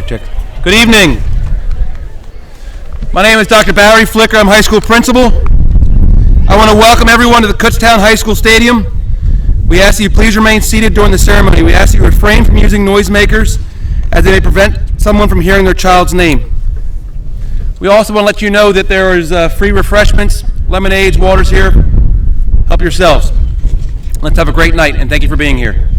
Check. Good evening. My name is Dr. Barry Flicker. I'm high school principal. I want to welcome everyone to the Kutztown High School Stadium. We ask that you please remain seated during the ceremony. We ask that you refrain from using noisemakers as they may prevent someone from hearing their child's name. We also want to let you know that there is free refreshments, lemonades, waters here. Help yourselves. Let's have a great night, and thank you for being here.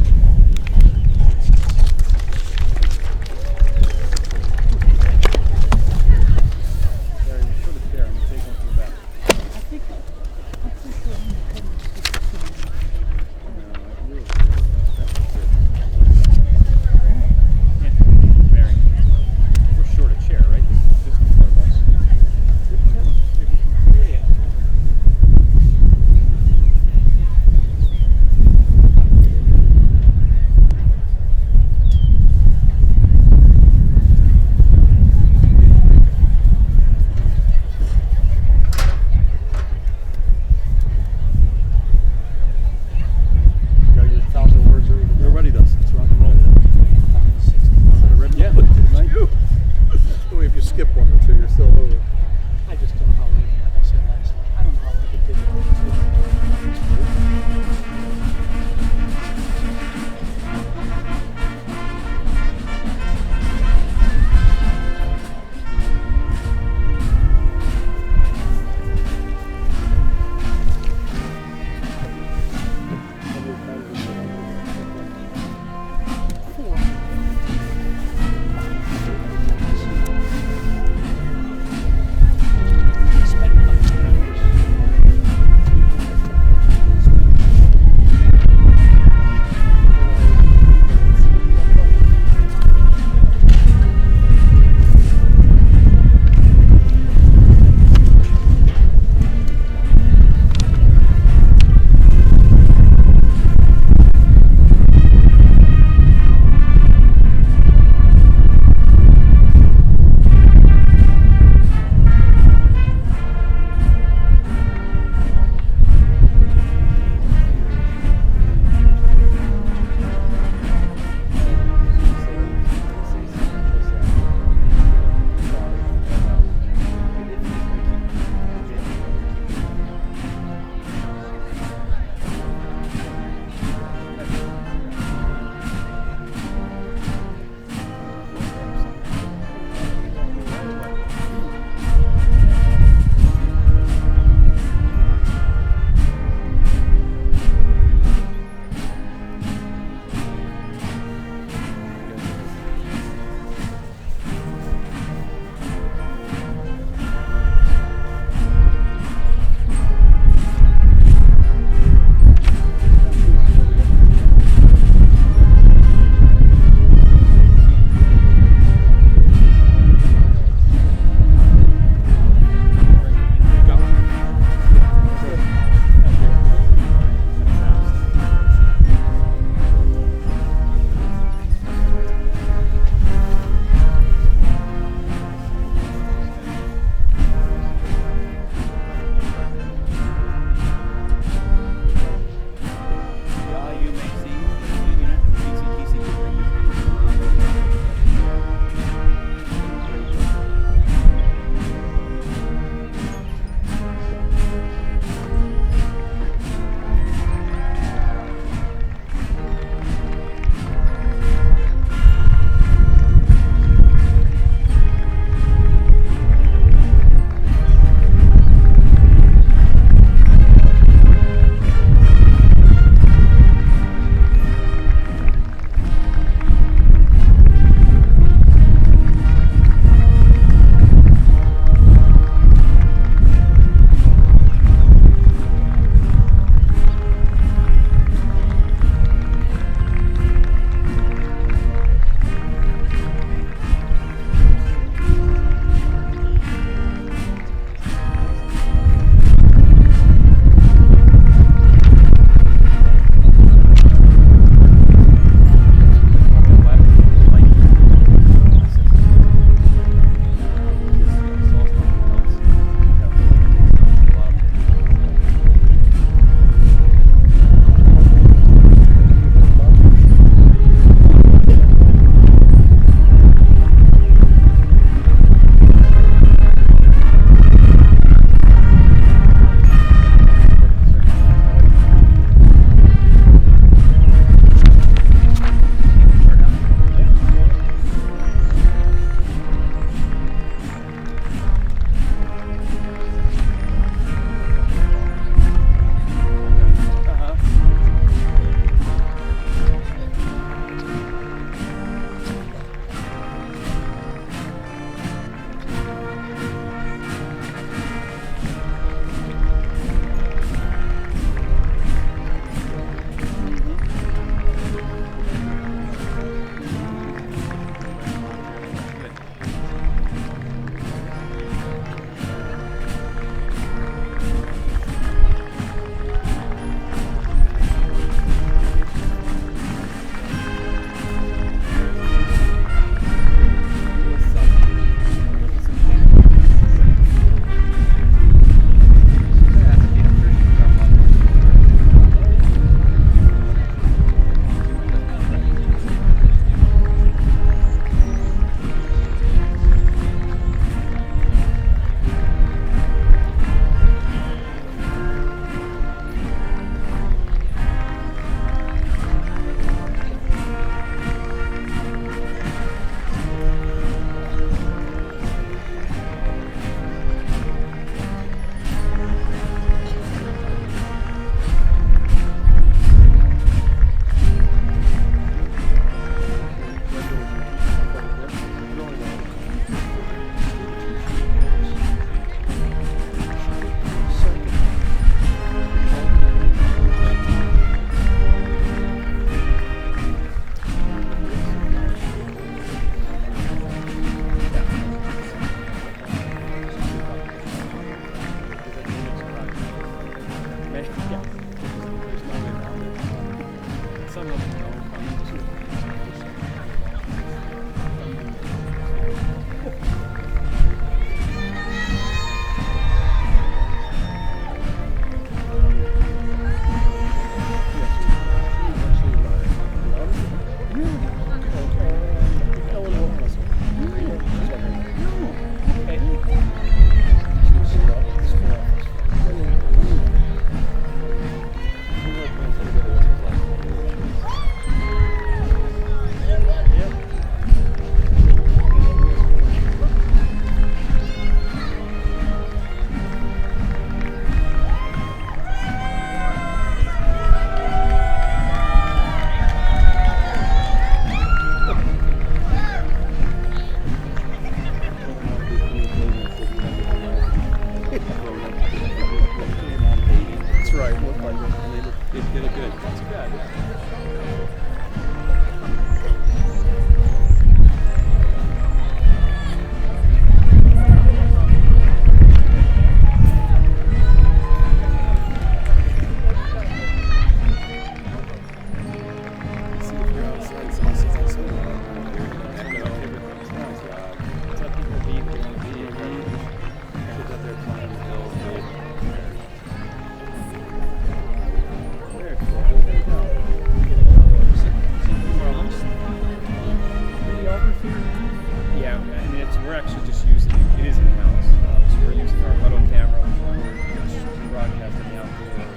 Yeah, I mean, we're actually just using it is in-house. So we're using our huddle camera, which we're broadcasting out there,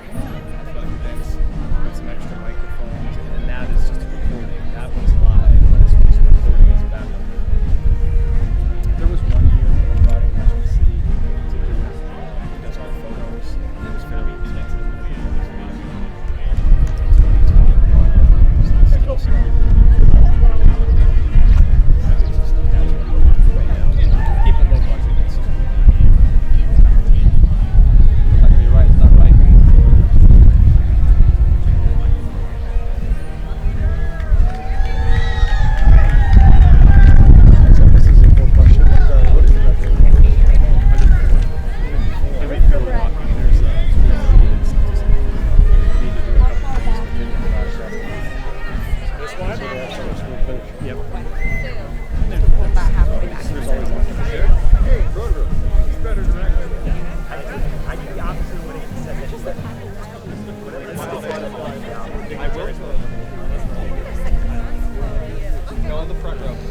events with some extra microphones, and that is just a recording. That was live, but it's just recording as backup. There was one year when we brought in National City to do it, does our photos, and it was fairly expensive.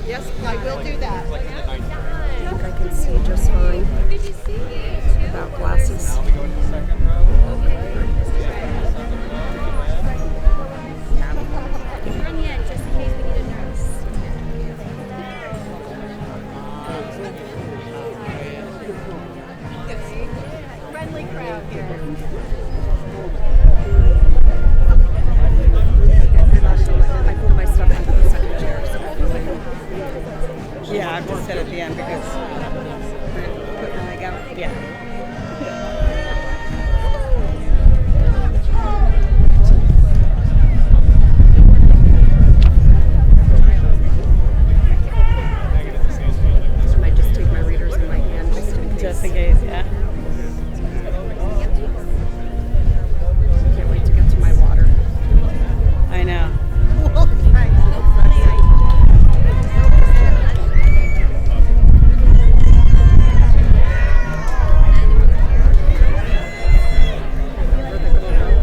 Yes, I will do that. I think I can see just fine without glasses. Friendly crowd here. I put my stuff into the second chair, so I feel like Yeah, I've just said at the end because put my leg out. Yeah. I might just take my readers in my hand Just in case, yeah. Can't wait to get to my water. I know.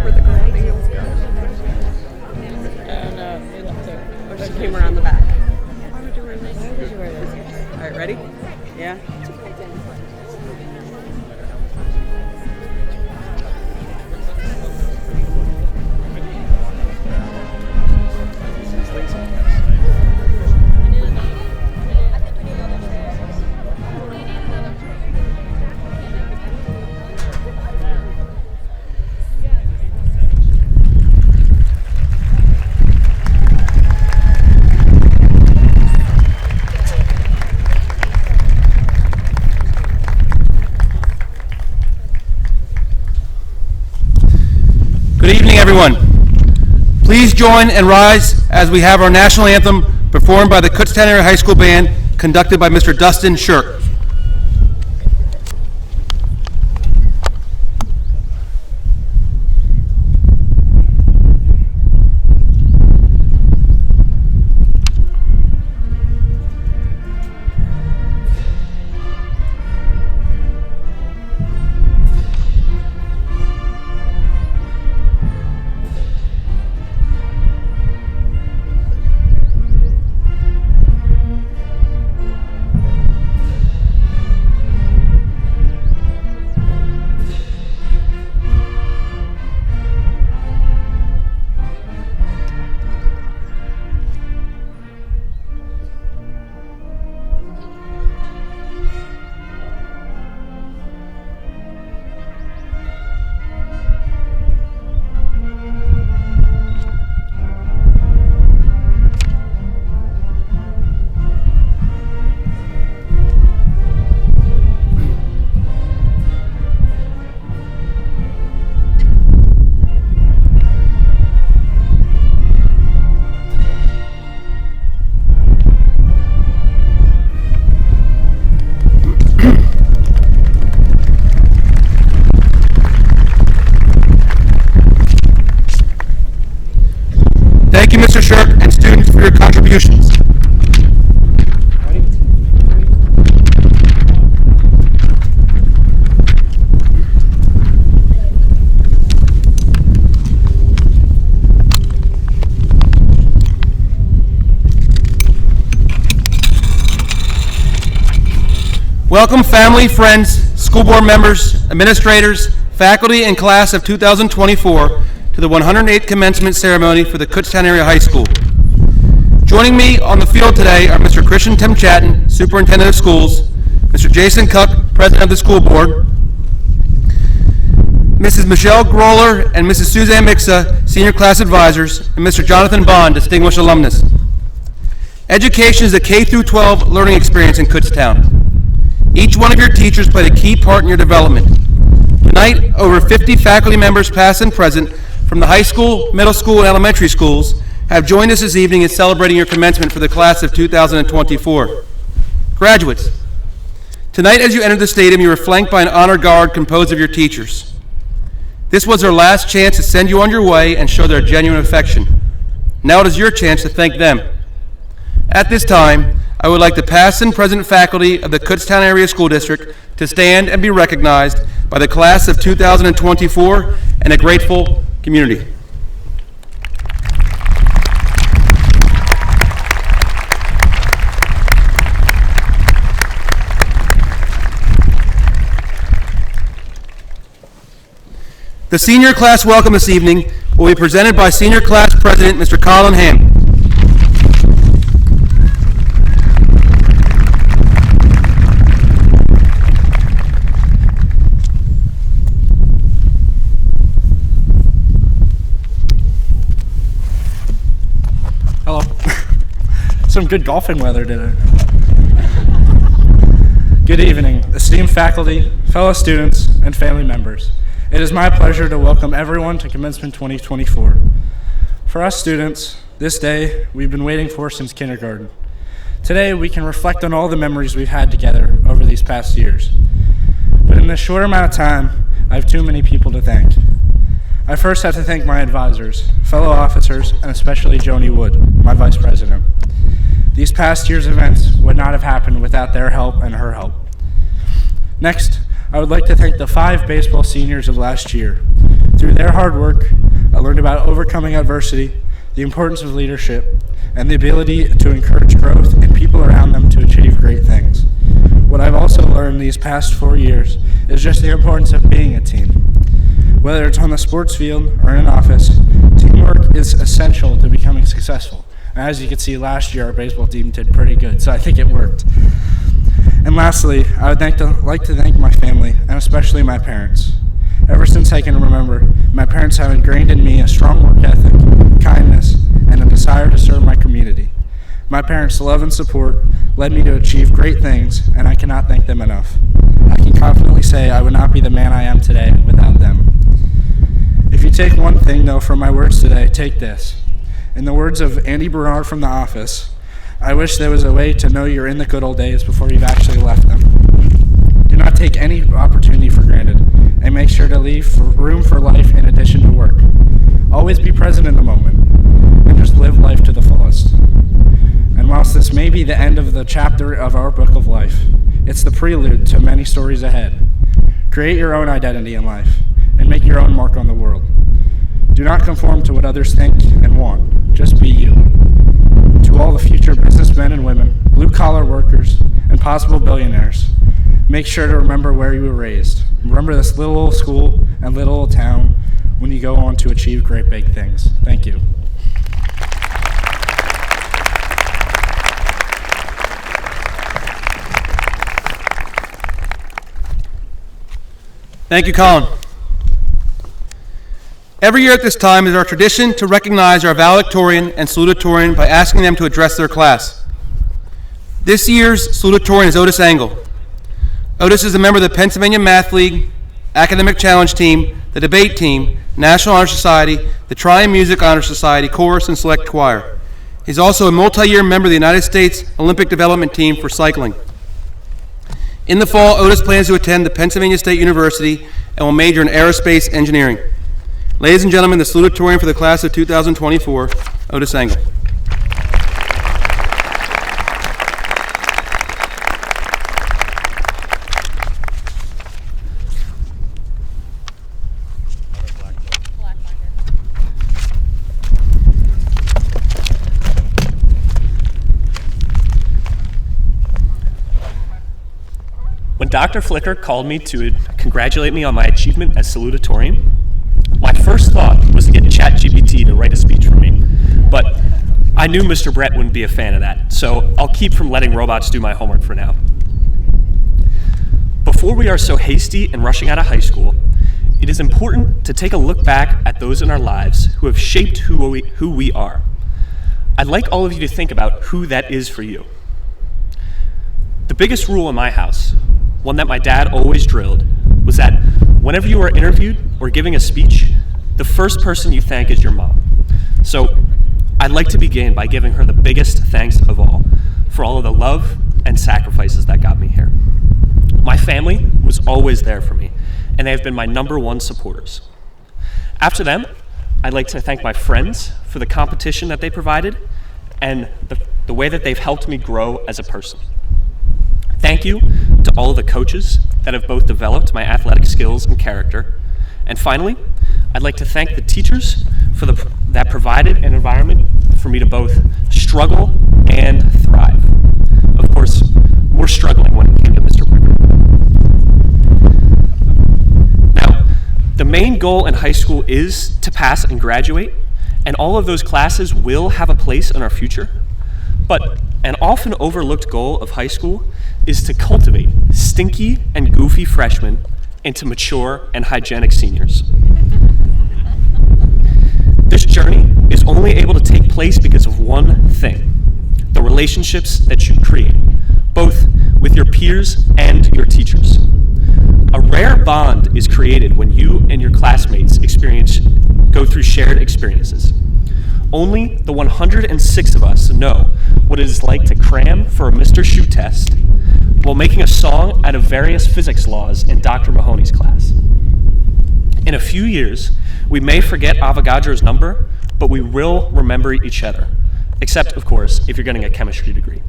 Where the girl heels go. I don't know. You'd have to. Or she came around the back. Why would you wear this? All right, ready? Yeah. Good evening, everyone. Please join and rise as we have our national anthem performed by the Kutztown Area High School Band, conducted by Mr. Dustin Shirk. Thank you, Mr. Shirk, and students, for your contributions. Welcome family, friends, school board members, administrators, faculty, and class of 2024 to the 108th commencement ceremony for the Kutztown Area High School. Joining me on the field today are Mr. Christian Tim Chatton, Superintendent of Schools, Mr. Jason Cook, President of the School Board, Mrs. Michelle Groller and Mrs. Suzanne Mixa, Senior Class Advisors, and Mr. Jonathan Bond, Distinguished Alumnus. Education is a K-12 learning experience in Kutztown. Each one of your teachers played a key part in your development. Tonight, over 50 faculty members, past and present, from the high school, middle school, and elementary schools, have joined us this evening in celebrating your commencement for the class of 2024. Graduates, tonight as you entered the stadium, you were flanked by an honor guard composed of your teachers. This was their last chance to send you on your way and show their genuine affection. Now it is your chance to thank them. At this time, I would like the past and present faculty of the Kutztown Area School District to stand and be recognized by the class of 2024 and a grateful community. The senior class welcome this evening will be presented by Senior Class President Mr. Colin Ham. Hello. Some good golfing weather today. Good evening, esteemed faculty, fellow students, and family members. It is my pleasure to welcome everyone to Commencement 2024. For us students, this day we've been waiting for since kindergarten. Today we can reflect on all the memories we've had together over these past years. But in this short amount of time, I have too many people to thank. I first have to thank my advisors, fellow officers, and especially Joni Wood, my vice president. These past year's events would not have happened without their help and her help. Next, I would like to thank the 5 baseball seniors of last year. Through their hard work, I learned about overcoming adversity, the importance of leadership, and the ability to encourage growth and people around them to achieve great things. What I've also learned these past 4 years is just the importance of being a team. Whether it's on the sports field or in an office, teamwork is essential to becoming successful. And as you can see, last year our baseball team did pretty good, so I think it worked. And lastly, I would like to thank my family, and especially my parents. Ever since I can remember, my parents have ingrained in me a strong work ethic, kindness, and a desire to serve my community. My parents' love and support led me to achieve great things, and I cannot thank them enough. I can confidently say I would not be the man I am today without them. If you take one thing, though, from my words today, take this. In the words of Andy Bernard from The Office, I wish there was a way to know you're in the good old days before you've actually left them. Do not take any opportunity for granted, and make sure to leave room for life in addition to work. Always be present in the moment, and just live life to the fullest. And whilst this may be the end of the chapter of our book of life, it's the prelude to many stories ahead. Create your own identity in life, and make your own mark on the world. Do not conform to what others think and want. Just be you. To all the future businessmen and women, blue-collar workers, and possible billionaires, make sure to remember where you were raised. Remember this little old school and little old town when you go on to achieve great big things. Thank you. Thank you, Colin. Every year at this time is our tradition to recognize our valedictorian and salutatorian by asking them to address their class. This year's salutatorian is Otis Engel. Otis is a member of the Pennsylvania Math League, Academic Challenge Team, the Debate Team, National Honor Society, the Triumph Music Honor Society, Chorus, and Select Choir. He's also a multi-year member of the United States Olympic Development Team for cycling. In the fall, Otis plans to attend the Pennsylvania State University and will major in aerospace engineering. Ladies and gentlemen, the salutatorian for the class of 2024, Otis Engel. Dr. Flicker called me to congratulate me on my achievement as salutatorian, my first thought was to get ChatGPT to write a speech for me. But I knew Mr. Brett wouldn't be a fan of that, so I'll keep from letting robots do my homework for now. Before we are so hasty and rushing out of high school, it is important to take a look back at those in our lives who have shaped who we are. I'd like all of you to think about who that is for you. The biggest rule in my house, one that my dad always drilled, was that whenever you are interviewed or giving a speech, the first person you thank is your mom. So I'd like to begin by giving her the biggest thanks of all for all of the love and sacrifices that got me here. My family was always there for me, and they have been my #1 supporters. After them, I'd like to thank my friends for the competition that they provided and the way that they've helped me grow as a person. Thank you to all of the coaches that have both developed my athletic skills and character. And finally, I'd like to thank the teachers that provided an environment for me to both struggle and thrive. Of course, we're struggling when it came to Mr. Bricker. Now, the main goal in high school is to pass and graduate, and all of those classes will have a place in our future. But an often overlooked goal of high school is to cultivate stinky and goofy freshmen into mature and hygienic seniors. This journey is only able to take place because of one thing: the relationships that you create, both with your peers and your teachers. A rare bond is created when you and your classmates go through shared experiences. Only the 106 of us know what it is like to cram for a Mr. Shoe test while making a song out of various physics laws in Dr. Mahoney's class. In a few years, we may forget Avogadro's number, but we will remember each other, except, of course, if you're getting a chemistry degree.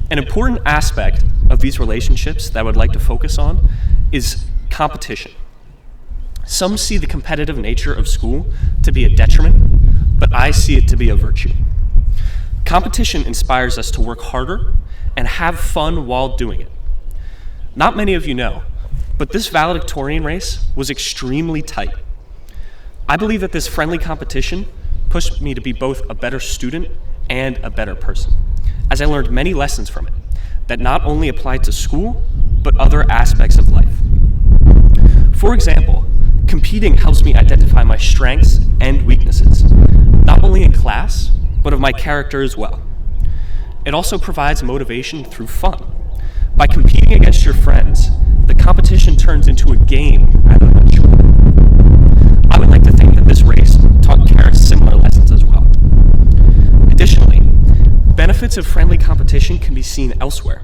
An important aspect of these relationships that I would like to focus on is competition. Some see the competitive nature of school to be a detriment, but I see it to be a virtue. Competition inspires us to work harder and have fun while doing it. Not many of you know, but this valedictorian race was extremely tight. I believe that this friendly competition pushed me to be both a better student and a better person, as I learned many lessons from it that not only applied to school, but other aspects of life. For example, competing helps me identify my strengths and weaknesses, not only in class, but of my character as well. It also provides motivation through fun. By competing against your friends, the competition turns into a game rather than a chore. I would like to think that this race taught Karis similar lessons as well. Additionally, benefits of friendly competition can be seen elsewhere.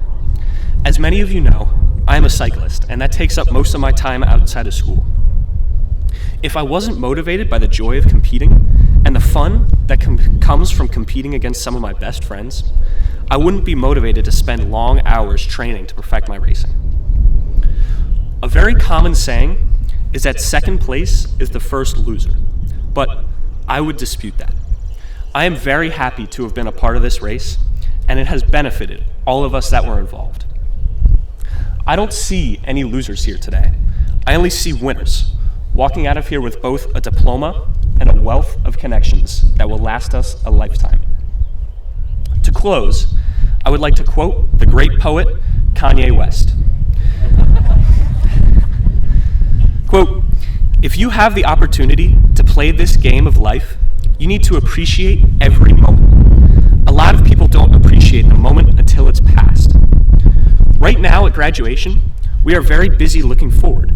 As many of you know, I am a cyclist, and that takes up most of my time outside of school. If I wasn't motivated by the joy of competing and the fun that comes from competing against some of my best friends, I wouldn't be motivated to spend long hours training to perfect my racing. A very common saying is that second place is the first loser, but I would dispute that. I am very happy to have been a part of this race, and it has benefited all of us that were involved. I don't see any losers here today. I only see winners, walking out of here with both a diploma and a wealth of connections that will last us a lifetime. To close, I would like to quote the great poet Kanye West. Quote, "If you have the opportunity to play this game of life, you need to appreciate every moment. A lot of people don't appreciate the moment until it's past. Right now at graduation, we are very busy looking forward,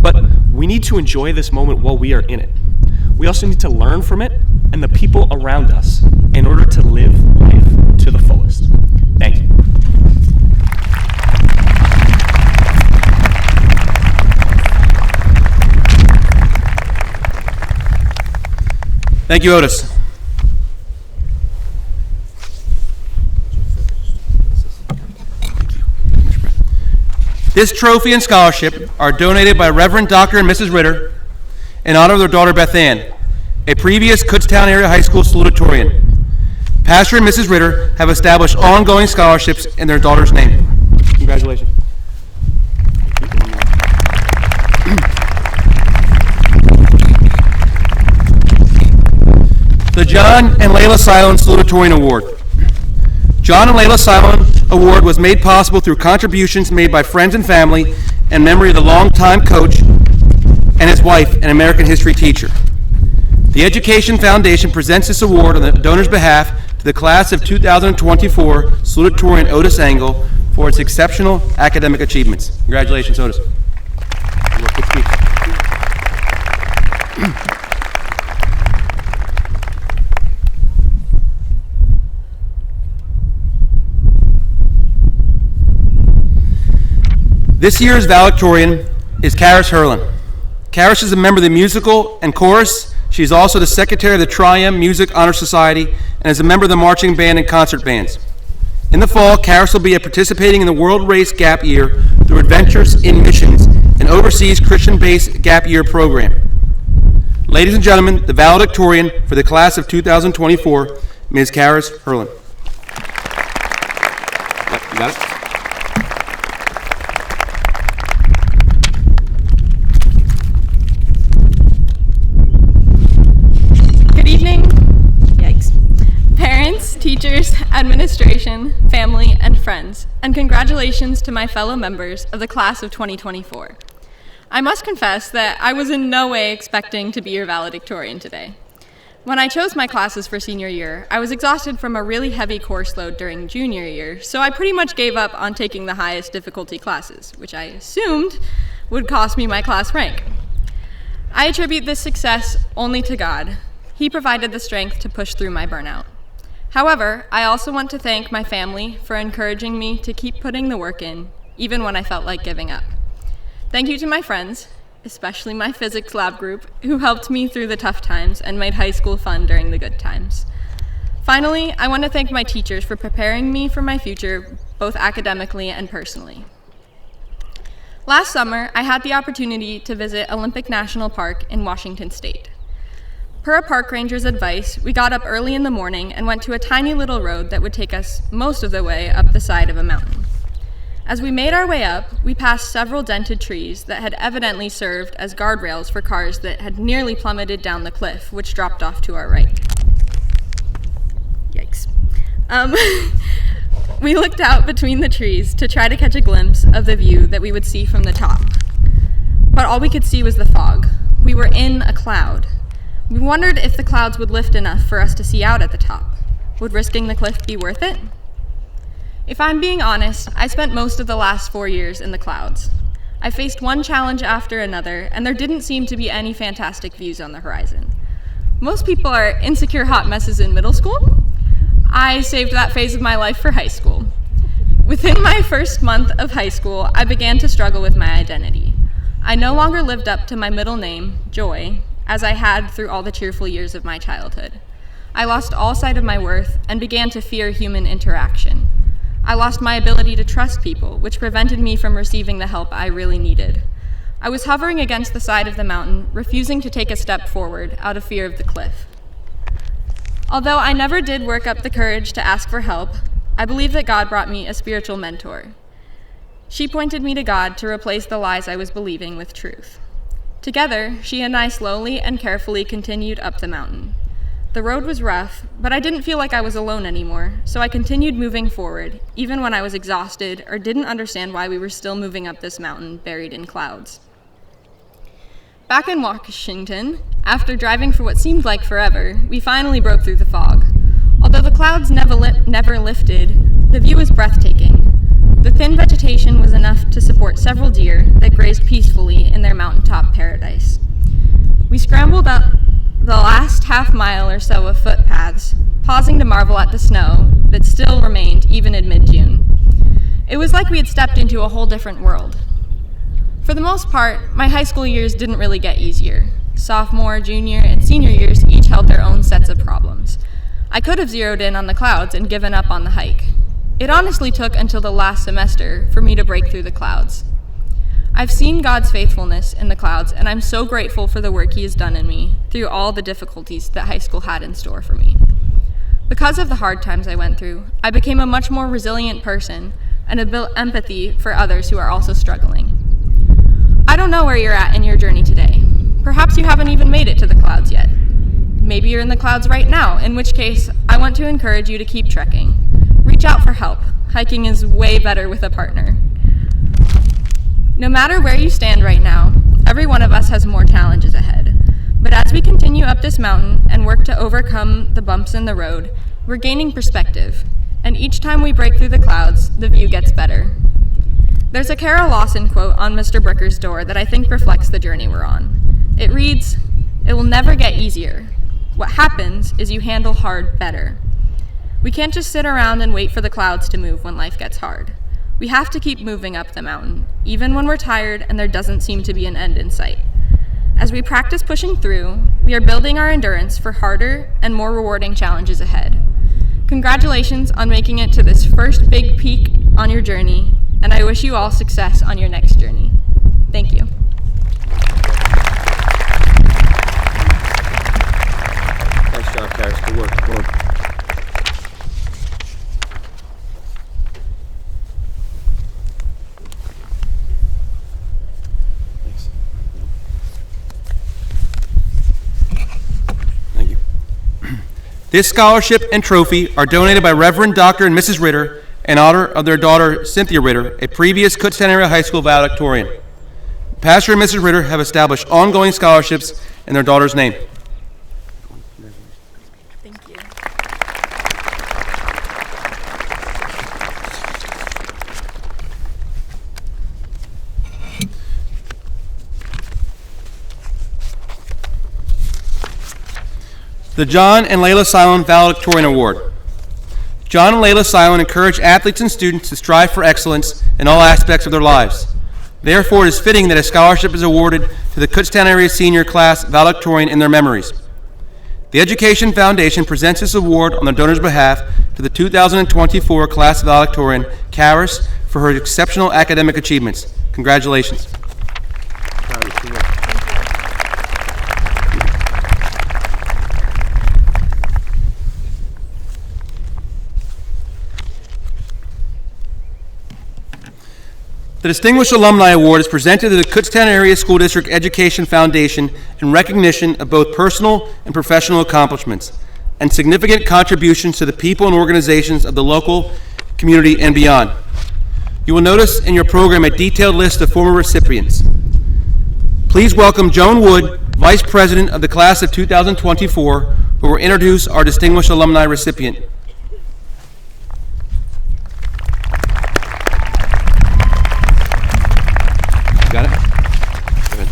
but we need to enjoy this moment while we are in it. We also need to learn from it and the people around us in order to live life to the fullest." Thank you. Thank you, Otis. This trophy and scholarship are donated by Reverend Dr. and Mrs. Ritter in honor of their daughter Beth Ann, a previous Kutztown area high school salutatorian. Pastor and Mrs. Ritter have established ongoing scholarships in their daughter's name. Congratulations. the John and Layla Silon Salutatorian Award. John and Layla Silon Award was made possible through contributions made by friends and family in memory of the longtime coach and his wife, an American history teacher. The Education Foundation presents this award on the donor's behalf to the class of 2024 Salutatorian Otis Engel for its exceptional academic achievements. Congratulations, Otis. This year's valedictorian is Karis Herlin. Karis is a member of the musical and chorus. She is also the secretary of the Tri-M Music Honor Society and is a member of the marching band and concert bands. In the fall, Karis will be participating in the World Race Gap Year through Adventures in Missions, an overseas Christian-based gap year program. Ladies and gentlemen, the valedictorian for the class of 2024, Ms. Karis Herlin. You got it? Teachers, administration, family, and friends, and congratulations to my fellow members of the class of 2024. I must confess that I was in no way expecting to be your valedictorian today. When I chose my classes for senior year, I was exhausted from a really heavy course load during junior year, so I pretty much gave up on taking the highest difficulty classes, which I assumed would cost me my class rank. I attribute this success only to God. He provided the strength to push through my burnout. However, I also want to thank my family for encouraging me to keep putting the work in, even when I felt like giving up. Thank you to my friends, especially my physics lab group, who helped me through the tough times and made high school fun during the good times. Finally, I want to thank my teachers for preparing me for my future, both academically and personally. Last summer, I had the opportunity to visit Olympic National Park in Washington State. Per a park ranger's advice, we got up early in the morning and went to a tiny little road that would take us most of the way up the side of a mountain. As we made our way up, we passed several dented trees that had evidently served as guardrails for cars that had nearly plummeted down the cliff, which dropped off to our right. Yikes. We looked out between the trees to try to catch a glimpse of the view that we would see from the top. But all we could see was the fog. We were in a cloud. We wondered if the clouds would lift enough for us to see out at the top. Would risking the cliff be worth it? If I'm being honest, I spent most of the last 4 years in the clouds. I faced one challenge after another, and there didn't seem to be any fantastic views on the horizon. Most people are insecure hot messes in middle school. I saved that phase of my life for high school. Within my first month of high school, I began to struggle with my identity. I no longer lived up to my middle name, Joy, as I had through all the cheerful years of my childhood. I lost all sight of my worth and began to fear human interaction. I lost my ability to trust people, which prevented me from receiving the help I really needed. I was hovering against the side of the mountain, refusing to take a step forward out of fear of the cliff. Although I never did work up the courage to ask for help, I believe that God brought me a spiritual mentor. She pointed me to God to replace the lies I was believing with truth. Together, she and I slowly and carefully continued up the mountain. The road was rough, but I didn't feel like I was alone anymore, so I continued moving forward, even when I was exhausted or didn't understand why we were still moving up this mountain buried in clouds. Back in Washington, after driving for what seemed like forever, we finally broke through the fog. Although the clouds never lifted, the view was breathtaking. The thin vegetation was enough to support several deer that grazed peacefully in their mountaintop paradise. We scrambled up the last half mile or so of footpaths, pausing to marvel at the snow that still remained even in mid-June. It was like we had stepped into a whole different world. For the most part, my high school years didn't really get easier. Sophomore, junior, and senior years each held their own sets of problems. I could have zeroed in on the clouds and given up on the hike. It honestly took until the last semester for me to break through the clouds. I've seen God's faithfulness in the clouds, and I'm so grateful for the work He has done in me through all the difficulties that high school had in store for me. Because of the hard times I went through, I became a much more resilient person and built empathy for others who are also struggling. I don't know where you're at in your journey today. Perhaps you haven't even made it to the clouds yet. Maybe you're in the clouds right now, in which case, I want to encourage you to keep trekking. Reach out for help. Hiking is way better with a partner. No matter where you stand right now, every one of us has more challenges ahead. But as we continue up this mountain and work to overcome the bumps in the road, we're gaining perspective. And each time we break through the clouds, the view gets better. There's a Carol Lawson quote on Mr. Bricker's door that I think reflects the journey we're on. It reads, "It will never get easier. What happens is you handle hard better." We can't just sit around and wait for the clouds to move when life gets hard. We have to keep moving up the mountain, even when we're tired and there doesn't seem to be an end in sight. As we practice pushing through, we are building our endurance for harder and more rewarding challenges ahead. Congratulations on making it to this first big peak on your journey, and I wish you all success on your next journey. Thank you. Nice job, Karis. Good work. Good work. Thanks. Thank you. This scholarship and trophy are donated by Reverend Dr. and Mrs. Ritter in honor of their daughter, Cynthia Ritter, a previous Kutztown Area High School valedictorian. Pastor and Mrs. Ritter have established ongoing scholarships in their daughter's name. Thank you. The John and Layla Silent Valedictorian Award. John and Layla Silent encourage athletes and students to strive for excellence in all aspects of their lives. Therefore, it is fitting that a scholarship is awarded to the Kutztown Area Senior Class Valedictorian in their memories. The Education Foundation presents this award on the donor's behalf to the 2024 Class Valedictorian, Karis, for her exceptional academic achievements. Congratulations. The Distinguished Alumni Award is presented to the Kutztown Area School District Education Foundation in recognition of both personal and professional accomplishments and significant contributions to the people and organizations of the local community and beyond. You will notice in your program a detailed list of former recipients. Please welcome Joan Wood, Vice President of the Class of 2024, who will introduce our Distinguished Alumni recipient. Got it? Go ahead.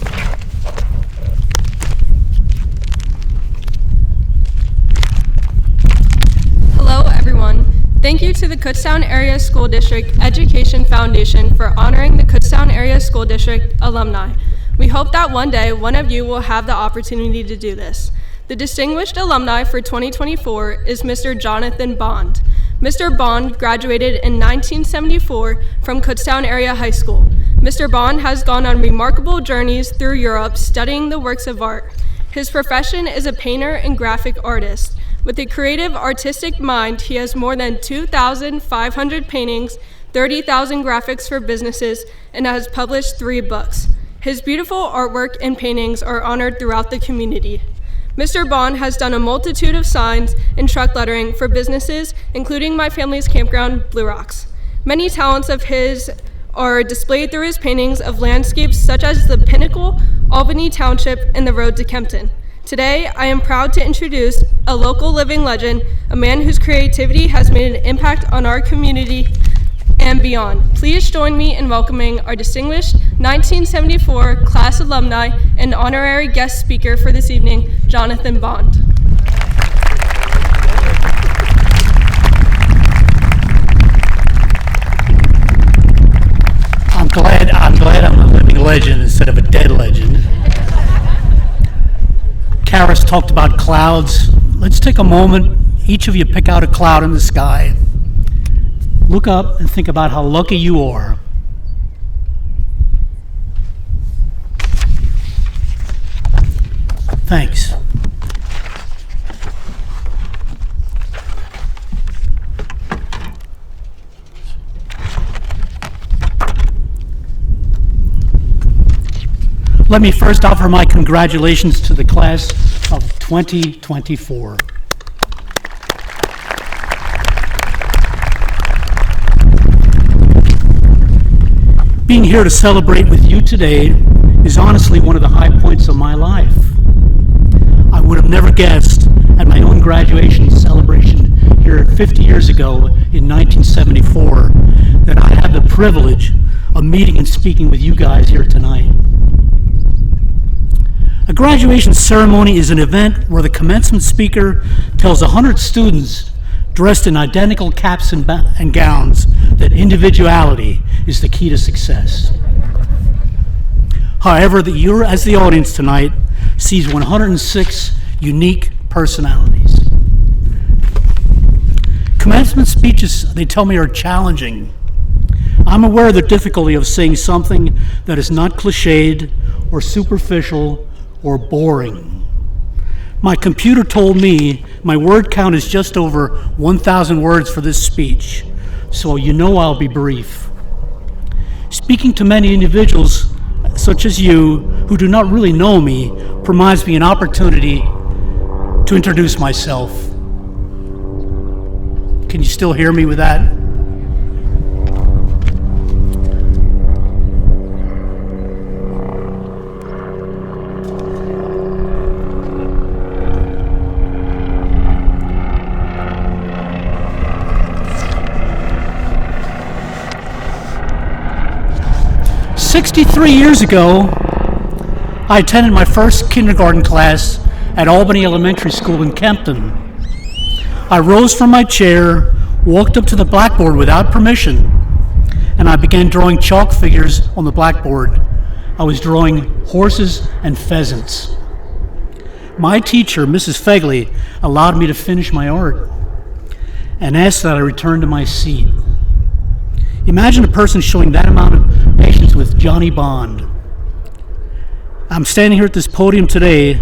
Hello, everyone. Thank you to the Kutztown Area School District Education Foundation for honoring the Kutztown Area School District alumni. We hope that one day one of you will have the opportunity to do this. The distinguished alumni for 2024 is Mr. Jonathan Bond. Mr. Bond graduated in 1974 from Kutztown Area High School. Mr. Bond has gone on remarkable journeys through Europe studying the works of art. His profession is a painter and graphic artist. With a creative, artistic mind, he has more than 2,500 paintings, 30,000 graphics for businesses, and has published 3 books. His beautiful artwork and paintings are honored throughout the community. Mr. Bond has done a multitude of signs and truck lettering for businesses, including my family's campground, Blue Rocks. Many talents of his are displayed through his paintings of landscapes such as the Pinnacle, Albany Township, and the road to Kempton. Today, I am proud to introduce a local living legend, a man whose creativity has made an impact on our community and beyond. Please join me in welcoming our distinguished 1974 class alumni and honorary guest speaker for this evening, Jonathan Bond. I'm glad I'm a living legend instead of a dead legend. Karis talked about clouds. Let's take a moment. Each of you pick out a cloud in the sky. Look up and think about how lucky you are. Thanks. Let me first offer my congratulations to the class of 2024. Being here to celebrate with you today is honestly one of the high points of my life. I would have never guessed at my own graduation celebration here 50 years ago in 1974 that I had the privilege of meeting and speaking with you guys here tonight. A graduation ceremony is an event where the commencement speaker tells 100 students dressed in identical caps and gowns that individuality is the key to success. However, you as the audience tonight sees 106 unique personalities. Commencement speeches, they tell me, are challenging. I'm aware of the difficulty of saying something that is not cliched or superficial or boring. My computer told me my word count is just over 1,000 words for this speech, so you know I'll be brief. Speaking to many individuals, such as you, who do not really know me, provides me an opportunity to introduce myself. Can you still hear me with that? 63 years ago, I attended my first kindergarten class at Albany Elementary School in Kempton. I rose from my chair, walked up to the blackboard without permission, and I began drawing chalk figures on the blackboard. I was drawing horses and pheasants. My teacher, Mrs. Fegley, allowed me to finish my art and asked that I return to my seat. Imagine a person showing that amount of patience with Johnny Bond. I'm standing here at this podium today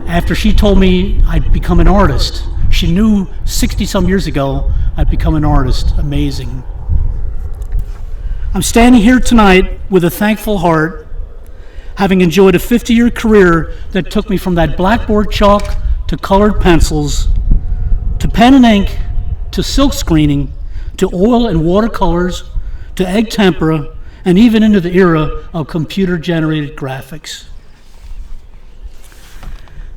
after she told me I'd become an artist. She knew 60-some years ago I'd become an artist. Amazing. I'm standing here tonight with a thankful heart, having enjoyed a 50-year career that took me from that blackboard chalk to colored pencils, to pen and ink, to silk screening, to oil and watercolors, to egg tempera, and even into the era of computer-generated graphics.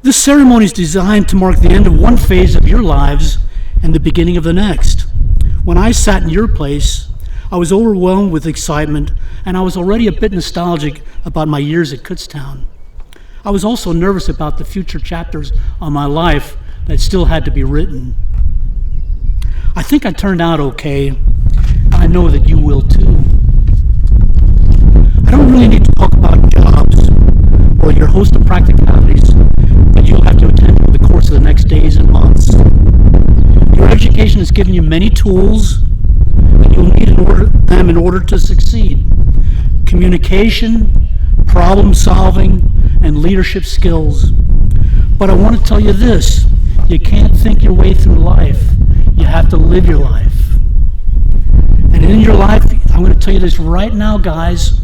This ceremony is designed to mark the end of one phase of your lives and the beginning of the next. When I sat in your place, I was overwhelmed with excitement, and I was already a bit nostalgic about my years at Kutztown. I was also nervous about the future chapters of my life that still had to be written. I think I turned out okay. I know that you will too. I don't really need to talk about jobs or your host of practicalities that you'll have to attend over the course of the next days and months. Your education has given you many tools that you'll need them in order to succeed. Communication, problem solving, and leadership skills. But I want to tell you this, you can't think your way through life. You have to live your life. And in your life, I'm going to tell you this right now, guys,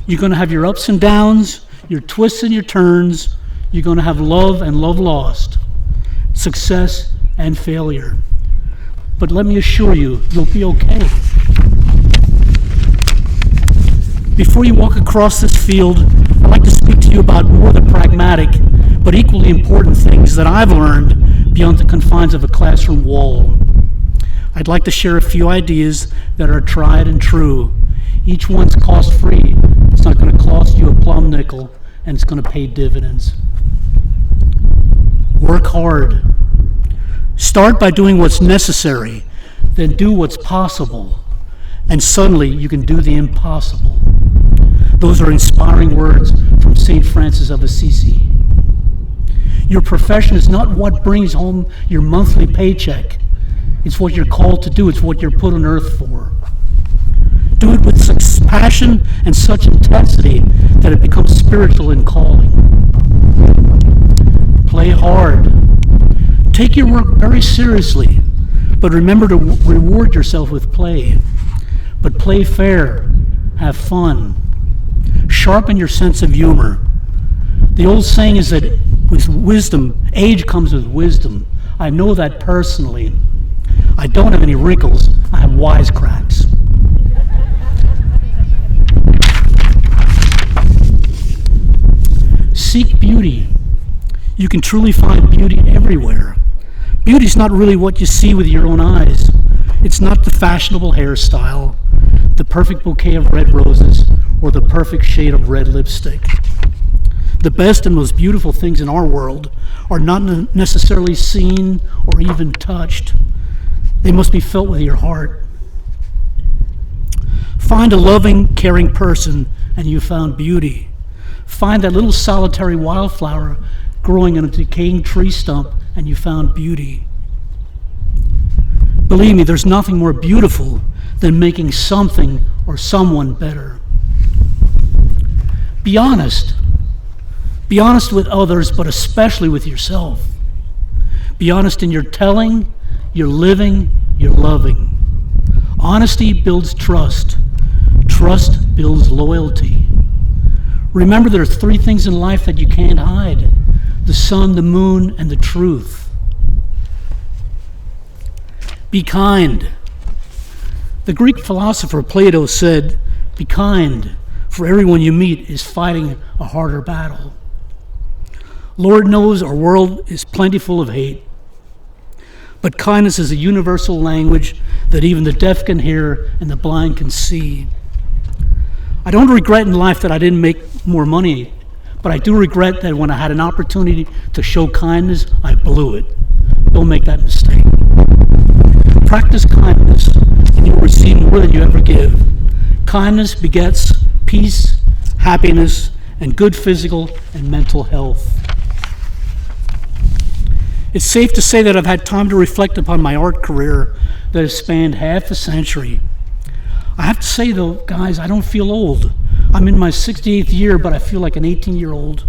you're going to have your ups and downs, your twists and your turns. You're going to have love and love lost, success and failure. But let me assure you, you'll be okay. Before you walk across this field, I'd like to speak to you about more of the pragmatic but equally important things that I've learned beyond the confines of a classroom wall. I'd like to share a few ideas that are tried and true. Each one's cost-free. It's not going to cost you a plum nickel, and it's going to pay dividends. Work hard. Start by doing what's necessary, then do what's possible, and suddenly you can do the impossible. Those are inspiring words from St. Francis of Assisi. Your profession is not what brings home your monthly paycheck. It's what you're called to do. It's what you're put on earth for. Do it with such passion and such intensity that it becomes spiritual in calling. Play hard. Take your work very seriously, but remember to reward yourself with play. But play fair. Have fun. Sharpen your sense of humor. The old saying is that with wisdom, age comes with wisdom. I know that personally. I don't have any wrinkles, I have wisecracks. Seek beauty. You can truly find beauty everywhere. Beauty is not really what you see with your own eyes. It's not the fashionable hairstyle, the perfect bouquet of red roses, or the perfect shade of red lipstick. The best and most beautiful things in our world are not necessarily seen or even touched. They must be felt with your heart. Find a loving, caring person, and you found beauty. Find that little solitary wildflower growing in a decaying tree stump, and you found beauty. Believe me, there's nothing more beautiful than making something or someone better. Be honest. Be honest with others, but especially with yourself. Be honest in your telling, your living, your loving. Honesty builds trust. Trust builds loyalty. Remember, there are 3 things in life that you can't hide: the sun, the moon, and the truth. Be kind. The Greek philosopher Plato said, "Be kind, for everyone you meet is fighting a harder battle." Lord knows our world is plentiful of hate, but kindness is a universal language that even the deaf can hear and the blind can see. I don't regret in life that I didn't make more money, but I do regret that when I had an opportunity to show kindness, I blew it. Don't make that mistake. Practice kindness, and you'll receive more than you ever give. Kindness begets peace, happiness, and good physical and mental health. It's safe to say that I've had time to reflect upon my art career that has spanned half a century. I have to say though, guys, I don't feel old. I'm in my 68th year, but I feel like an 18-year-old.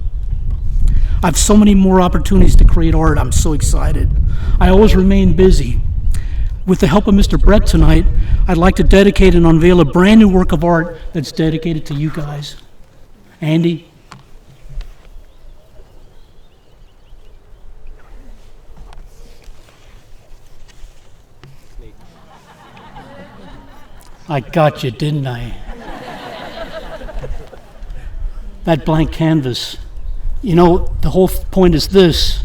I have so many more opportunities to create art. I'm so excited. I always remain busy. With the help of Mr. Brett tonight, I'd like to dedicate and unveil a brand new work of art that's dedicated to you guys. Andy? I got you, didn't I? That blank canvas. You know, the whole point is this.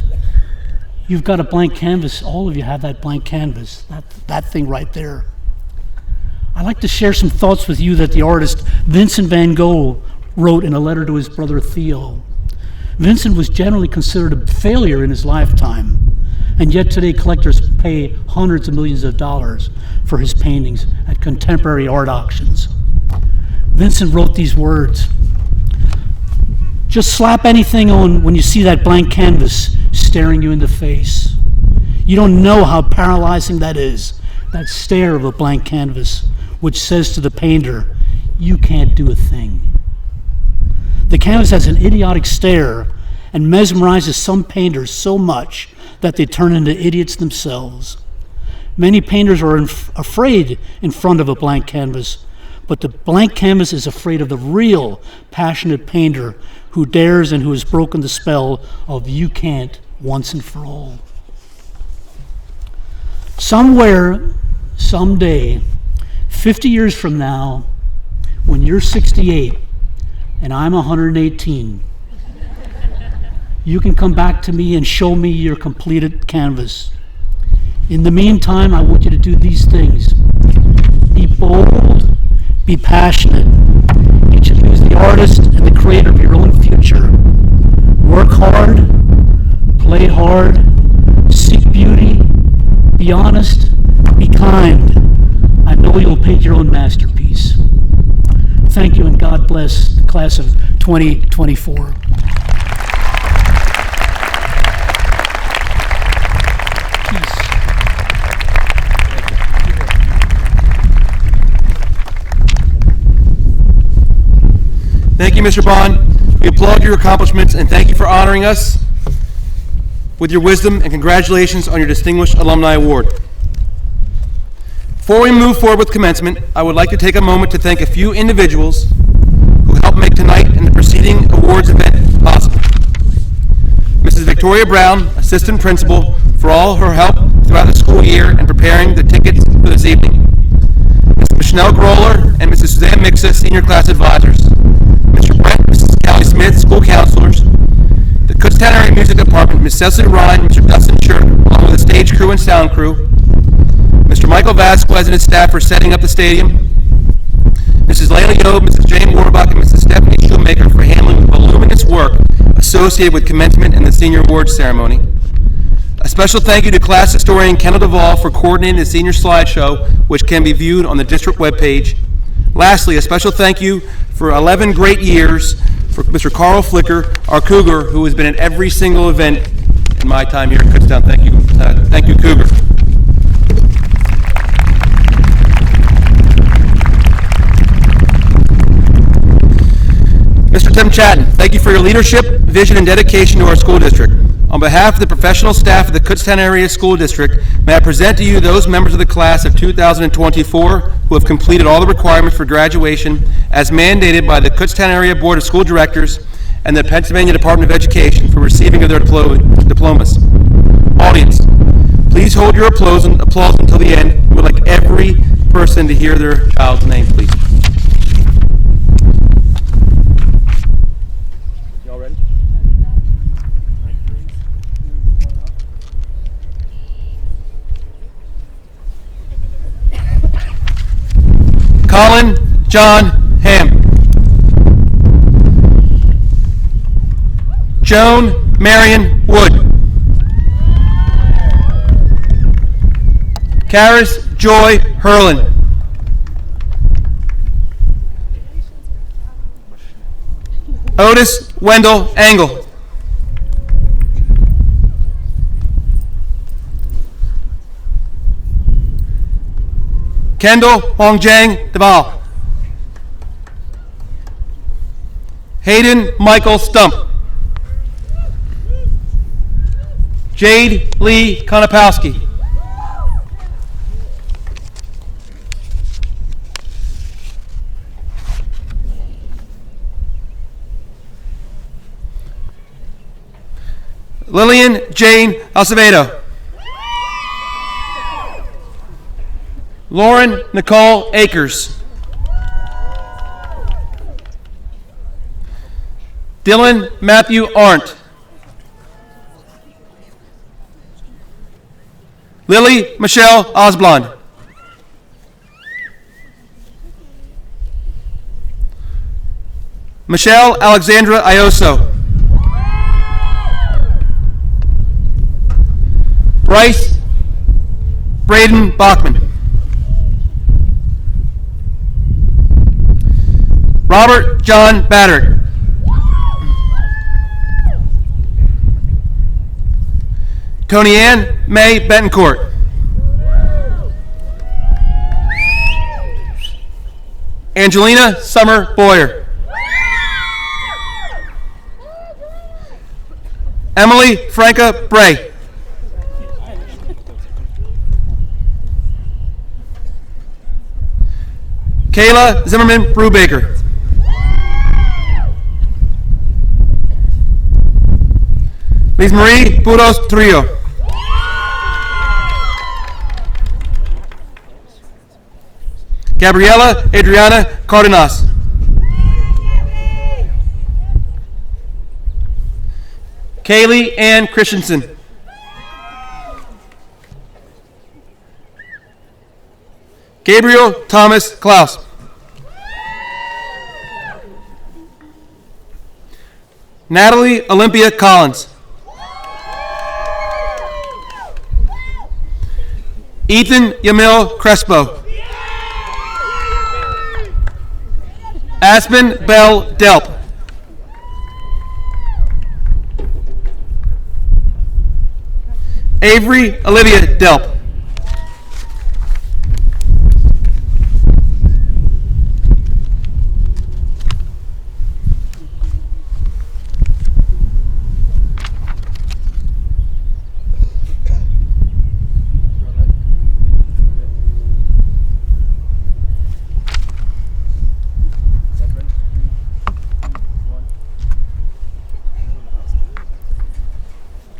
You've got a blank canvas. All of you have that blank canvas. That thing right there. I'd like to share some thoughts with you that the artist Vincent van Gogh wrote in a letter to his brother Theo. Vincent was generally considered a failure in his lifetime, and yet today collectors pay hundreds of millions of dollars for his paintings at contemporary art auctions. Vincent wrote these words: "Just slap anything on when you see that blank canvas staring you in the face. You don't know how paralyzing that is, that stare of a blank canvas, which says to the painter, you can't do a thing." The canvas has an idiotic stare and mesmerizes some painters so much that they turn into idiots themselves. Many painters are afraid in front of a blank canvas, but the blank canvas is afraid of the real, passionate painter who dares and who has broken the spell of you can't once and for all. Somewhere, someday, 50 years from now, when you're 68 and I'm 118, you can come back to me and show me your completed canvas. In the meantime, I want you to do these things. Be bold, be passionate. You should choose the artist and the creator of your own future. Work hard, play hard, seek beauty, be honest, be kind. I know you'll paint your own masterpiece. Thank you, and God bless the class of 2024. Thank you, Mr. Bond. We applaud your accomplishments and thank you for honoring us with your wisdom, and congratulations on your Distinguished Alumni Award. Before we move forward with commencement, I would like to take a moment to thank a few individuals who helped make tonight and the preceding awards event possible. Victoria Brown, assistant principal, for all her help throughout the school year and preparing the tickets for this evening. Mrs. Michelle Groller and Mrs. Suzanne Mixa, senior class advisors. Mr. Brent and Mrs. Callie Smith, school counselors. The Kutztown Area Music Department, Ms. Cecily Ryan, Mr. Dustin Schurter, along with the stage crew and sound crew. Mr. Michael Vasquez and his staff for setting up the stadium. Mrs. Layla Yob, Mrs. Jane Warbach, and Mrs. Stephanie Shoemaker for handling the voluminous work associated with commencement and the senior awards ceremony. A special thank you to class historian Kendall Duvall for coordinating the senior slideshow, which can be viewed on the district webpage. Lastly, a special thank you for 11 great years for Mr. Carl Flicker, our Cougar, who has been at every single event in my time here at Kutztown. Thank you. Thank you, Cougar. Mr. Tim Chatton, thank you for your leadership, vision, and dedication to our school district. On behalf of the professional staff of the Kutztown Area School District, may I present to you those members of the class of 2024 who have completed all the requirements for graduation as mandated by the Kutztown Area Board of School Directors and the Pennsylvania Department of Education for receiving of their diplomas. Audience, please hold your applause until the end. We would like every person to hear their child's name, please. Y'all ready? Colin John Ham. Joan Marion Wood. Karis Joy Hurlin. Otis Wendell Engel. Kendall Hongjang Deval. Hayden Michael Stump. Jade Lee Konopowski. Lillian Jane Acevedo. Lauren Nicole Akers. Dylan Matthew Arndt. Lily Michelle Osblond. Michelle Alexandra Ioso. Bryce Braden Bachman. Robert John Batter. Tony Ann May Betancourt. Angelina Summer Boyer. Emily Franca Bray. Kayla Zimmerman Brubaker. Liz Marie Puros Trio. Gabriela Adriana Cardenas. Kaylee Ann Christensen. Gabriel Thomas Klaus. Natalie Olympia Collins. Ethan Yamil Crespo. Aspen Bell Delp. Avery Olivia Delp.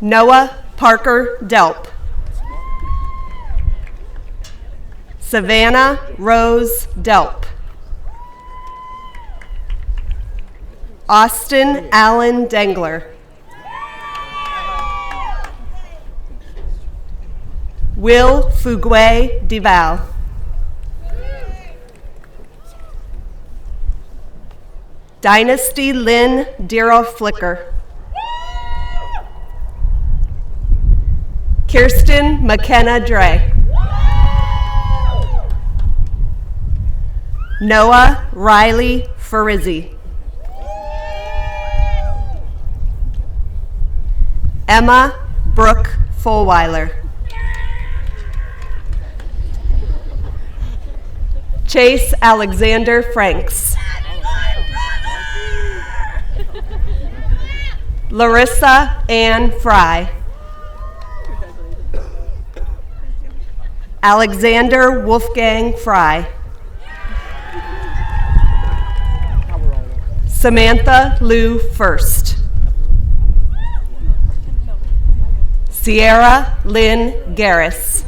Noah Parker Delp. Savannah Rose Delp. Austin Allen Dengler. Will Fugwe Deval. Dynasty Lynn Dira Flicker. Kirsten McKenna Dre. Noah Riley Farizzi. Emma Brooke Fulweiler. Chase Alexander Franks. Larissa Ann Fry. Alexander Wolfgang Fry. Samantha Lou First. Sierra Lynn Garris.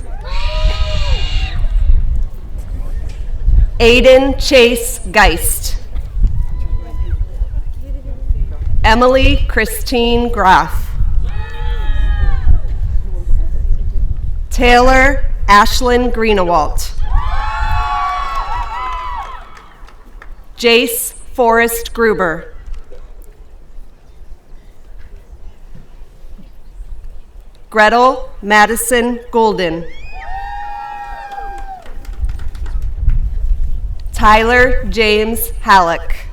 Aiden Chase Geist. Emily Christine Graff. Taylor Ashlyn Greenewalt. Jace Forrest Gruber. Gretel Madison Golden. Tyler James Halleck.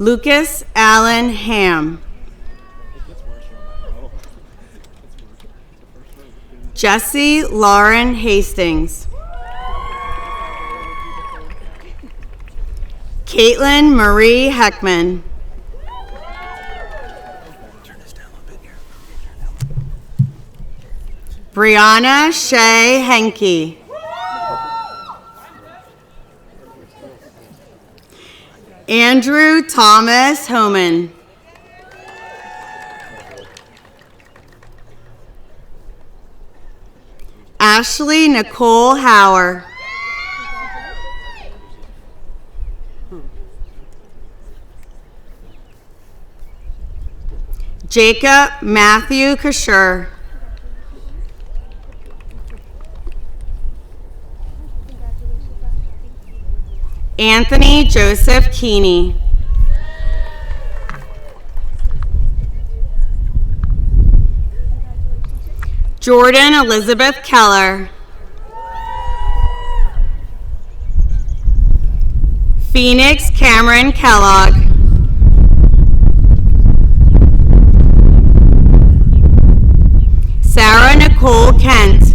Lucas Allen Ham. Jesse Lauren Hastings. Caitlin Marie Heckman. Brianna Shea Henke. Andrew Thomas Homan. Ashley Nicole Hauer. Jacob Matthew Kasher. Anthony Joseph Keeney. Jordan Elizabeth Keller. Phoenix Cameron Kellogg. Sarah Nicole Kent.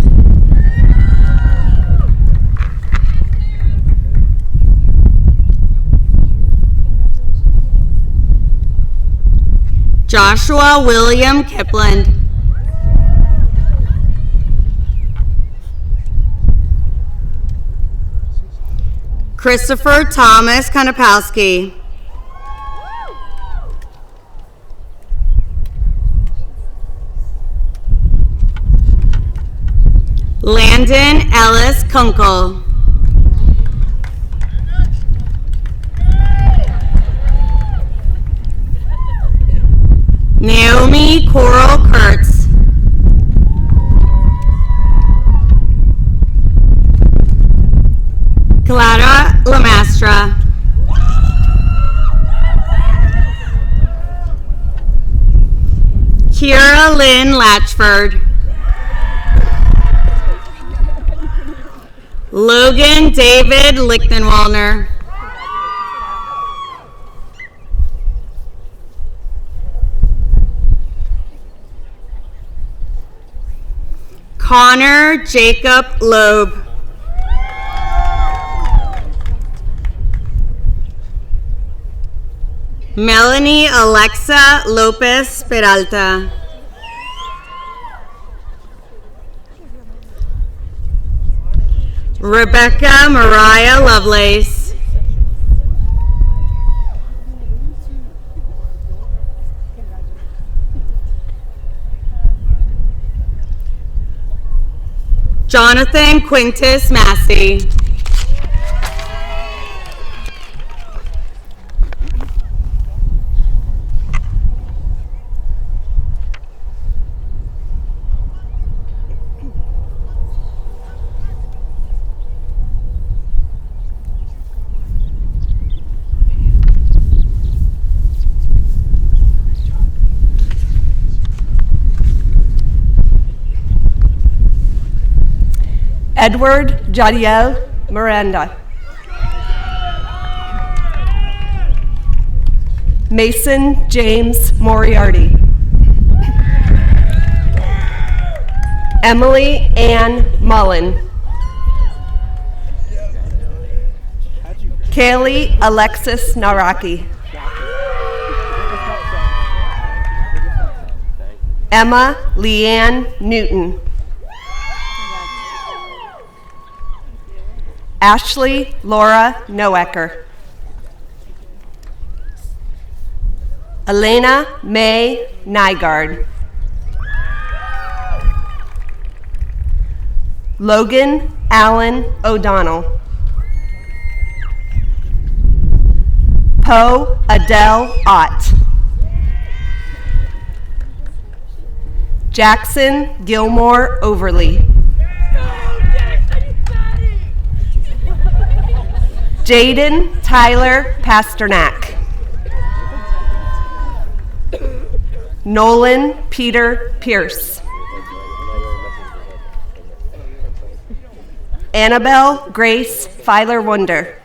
Joshua William Kipland. Christopher Thomas Konopowski. Landon Ellis Kunkel. Naomi Coral Kurtz. Clara Lamastra. Kira Lynn Latchford. Logan David Lichtenwalner. Connor Jacob Loeb. Melanie Alexa Lopez Peralta. Rebecca Mariah Lovelace. Jonathan Quintus Massey. Edward Jadiel Miranda. Mason James Moriarty. Emily Ann Mullen. Kaylee Alexis Naraki. Emma Leanne Newton. Ashley Laura Noecker. Elena May Nygaard. Logan Allen O'Donnell. Poe Adele Ott. Jackson Gilmore Overly. Jaden Tyler Pasternak. Nolan Peter Pierce. Annabelle Grace Filer Wunder.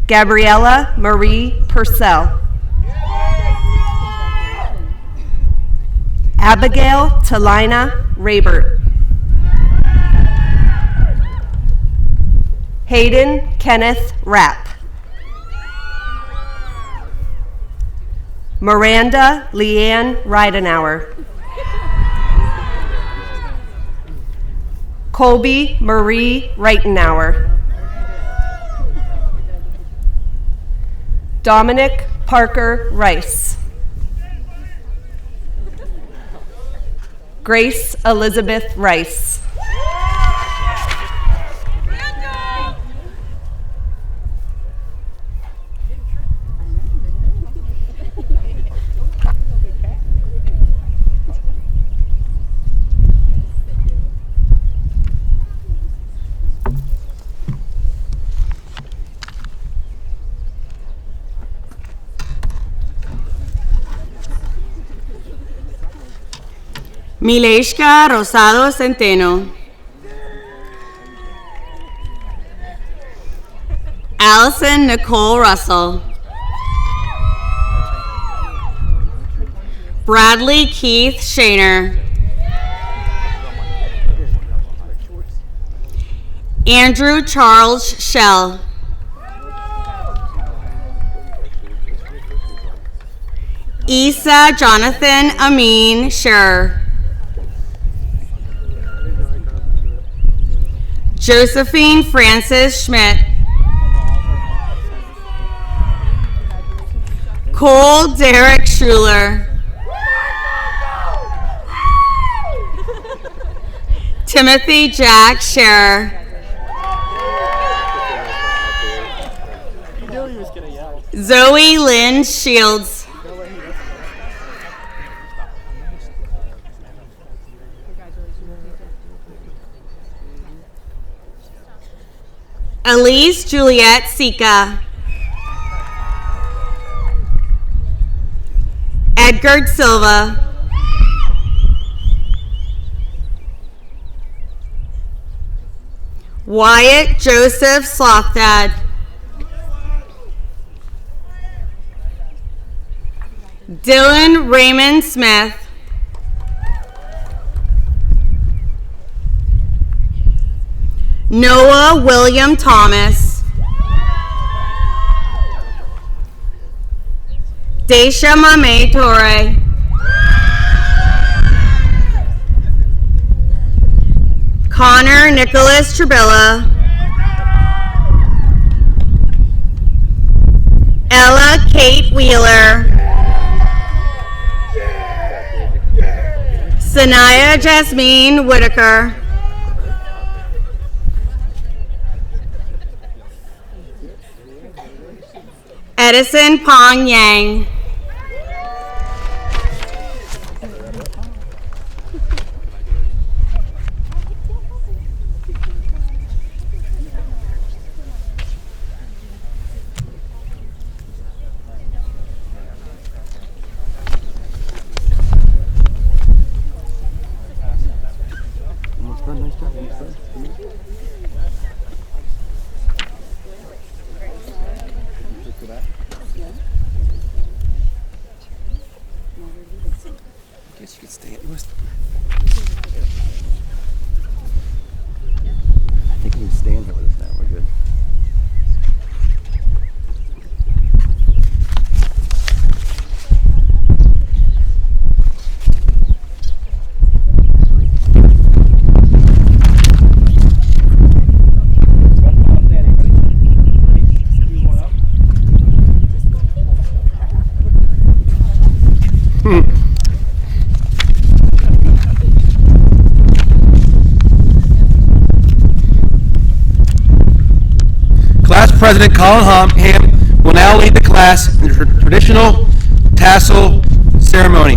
Gabriella Marie Purcell. Abigail Talina Rabert. Hayden Kenneth Rapp. Miranda Leanne Reidenauer. Colby Marie Reitenauer. Dominic Parker Rice. Grace Elizabeth Rice. Mileshka Rosado Centeno. Allison Nicole Russell. Bradley Keith Shaner. Andrew Charles Shell. Isa Jonathan Amin Sher. Josephine Frances Schmidt. Cole Derek Schuler. Timothy Jack Scherer. Zoe Lynn Shields. Elise Juliette Sika. Edgar Silva. Wyatt Joseph Slothdad. Dylan Raymond Smith. Noah William Thomas, Daisha Mame Torre, Connor Nicholas Trabilla, Ella Kate Wheeler, Sanaya Jasmine Whitaker, Edison Pong Yang. Guess you could stay at West. I think we can stand here with us now. We're good. Class President Colin Ham will now lead the class in the traditional tassel ceremony.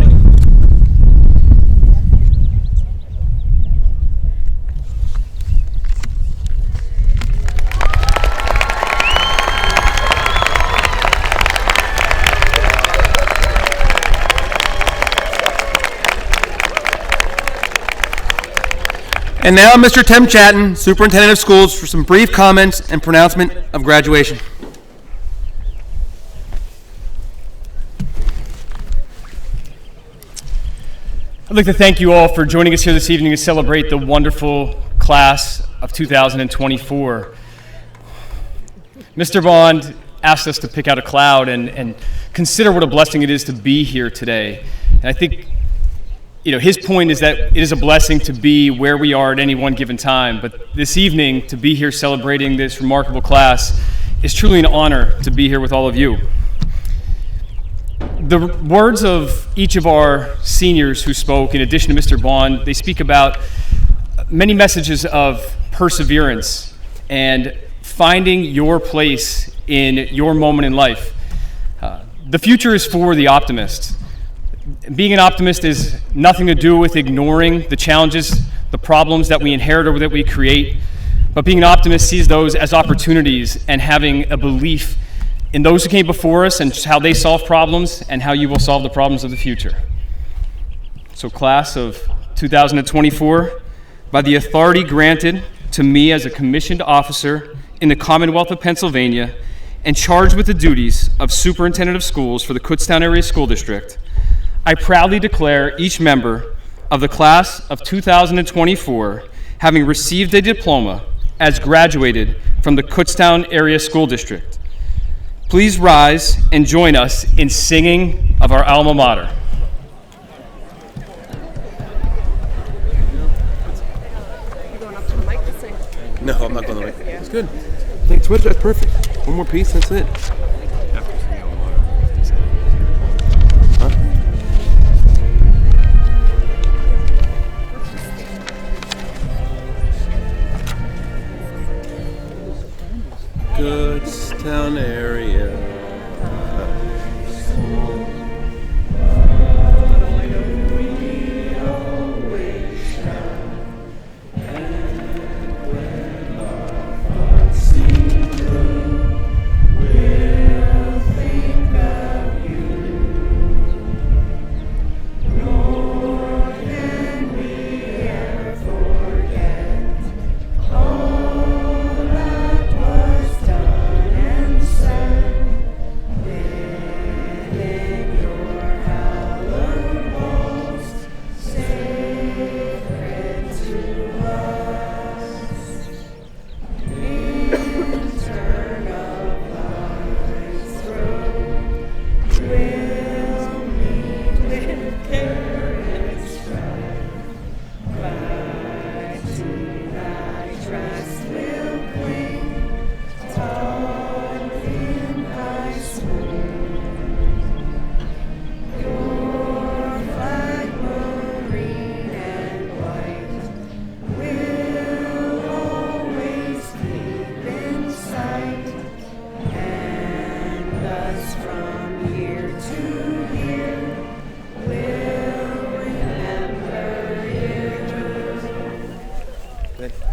And now Mr. Tim Chatton, Superintendent of Schools, for some brief comments and pronouncement of graduation. I'd like to thank you all for joining us here this evening to celebrate the wonderful class of 2024. Mr. Bond asked us to pick out a cloud and consider what a blessing it is to be here today. And I think his point is that it is a blessing to be where we are at any one given time. But this evening, to be here celebrating this remarkable class is truly an honor to be here with all of you. The words of each of our seniors who spoke, in addition to Mr. Bond, they speak about many messages of perseverance and finding your place in your moment in life. The future is for the optimist. Being an optimist is nothing to do with ignoring the challenges, the problems that we inherit or that we create, but being an optimist sees those as opportunities and having a belief in those who came before us and how they solve problems and how you will solve the problems of the future. So class of 2024, by the authority granted to me as a commissioned officer in the Commonwealth of Pennsylvania and charged with the duties of Superintendent of Schools for the Kutztown Area School District, I proudly declare each member of the class of 2024 having received a diploma as graduated from the Kutztown Area School District. Please rise and join us in singing of our alma mater. You going up to the mic to sing? No, I'm not going to make it. That's good. I think Twitch, that's perfect. One more piece, that's it. Kutztown area.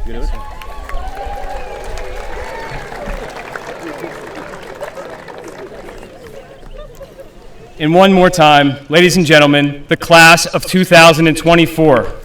You know it? And one more time, ladies and gentlemen, the class of 2024.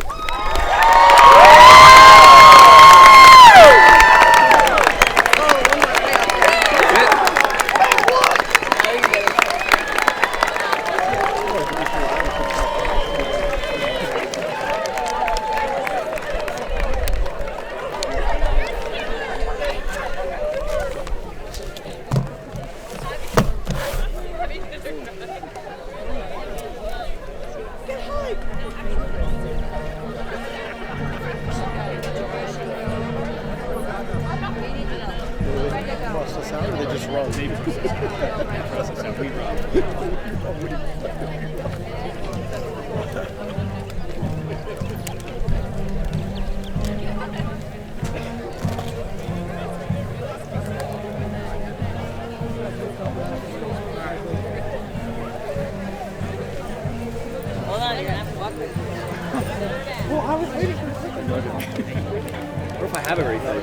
What if I have it right there?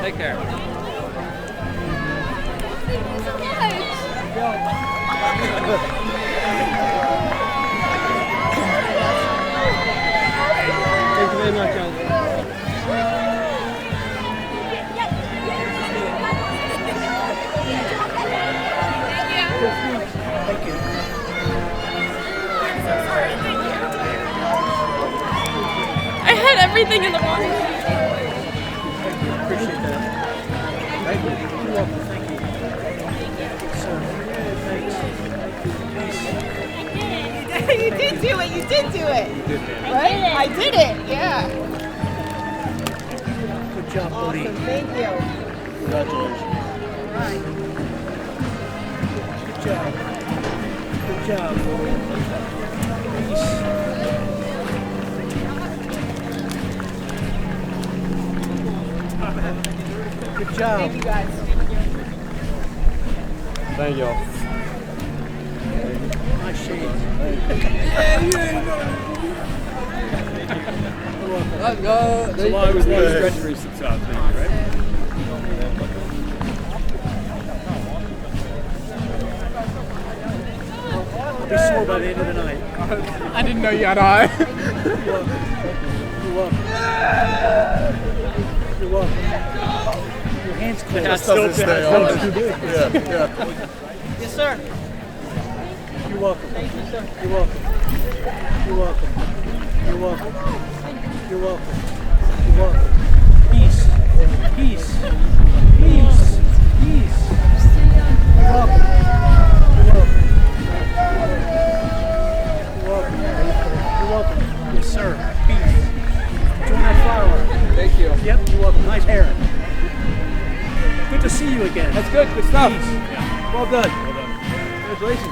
Take care. Thank you very much, John. Thank you. I had everything in the wrong. Appreciate that. Thank you. You're welcome. Thank you. Thanks. You did do it. You did do it. You did, man. Right? I did it. Yeah. Good job, buddy. Awesome. Thank you. Congratulations. All right. Good job. Good job. Good job. Thank you guys. Thank you. My shades. Let's go. So long as no stretch races out there, right? I'll be sore by the end of the night. I didn't know you had eye. You're welcome. You're welcome. Your hands clean. That still stay on. Yes, sir. You're welcome. Thank you, sir. You're welcome. You're welcome. You're welcome. You're welcome. You're welcome. Peace. Peace. Peace. Peace. You're welcome. You're welcome. You're welcome. You're welcome. Yes, sir. Peace. Join that flower. Thank you. Yep, you're welcome. Nice hair. Good to see you again. That's good. Good stuff. Well done. Congratulations.